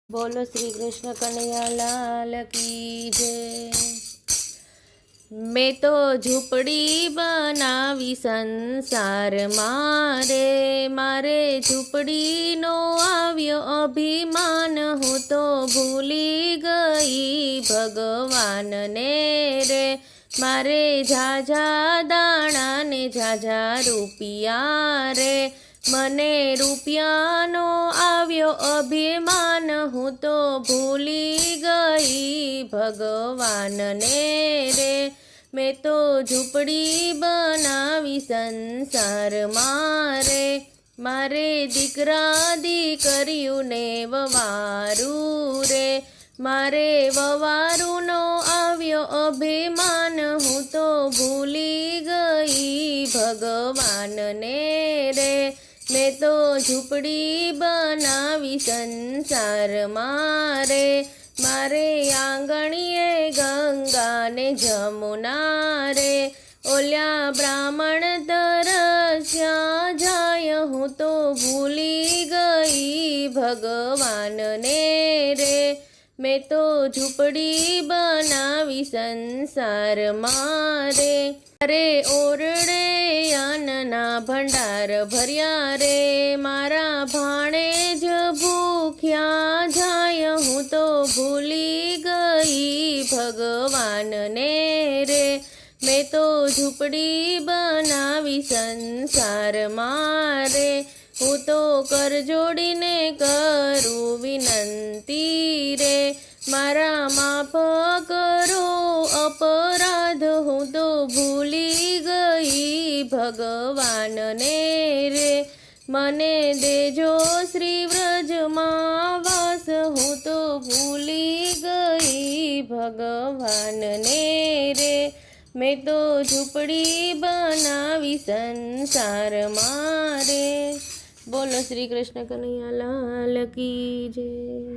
बोलो श्री कृष्ण कन्हैया लाल की जय। मैं तो झूपड़ी बनावी संसार मारे, मारे झूपड़ी नो आव्यो अभिमान, हूँ तो भूली गई भगवान ने रे। मारे झाझा दाणा ने झाझा रूपिया रे, मने रूपियानो आव्यो अभिमान, हूँ तो भूली गई भगवान ने रे। मैं तो झूपड़ी बनावी संसार मारे, मारे दीकरा दीकरियों ने ववारू रे। मारे ववारू नो आव्यो अभिमान, हूँ तो भूली गई भगवान ने रे। मैं तो झूपड़ी बनावी संसार मारे, मारे आंगणीए गंगा ने जमुना रे। ओल्या ब्राह्मण तरस्या जाय, हूँ तो भूली गई भगवान ने रे। मैं तो झूपड़ी बनावी संसार मारे, अरे ओरड़े अन्नना भंडार भर्या रे। मारा भाणेज भूख्या जाय, हूँ तो भूली गई भगवान ने रे। मैं तो झूपड़ी बनावी संसार मारे, हूँ तो कर जोड़ीने करूँ विनंती रे। मारा माफ करो अपराध, हूँ तो भूली गई भगवान ने रे। मने देजो श्री व्रज मां वास, हूँ तो भूली गई भगवान ने रे। मैं तो झूपड़ी बनावी संसार मारे। बोलो श्री कृष्ण कन्हैया लाल की जय।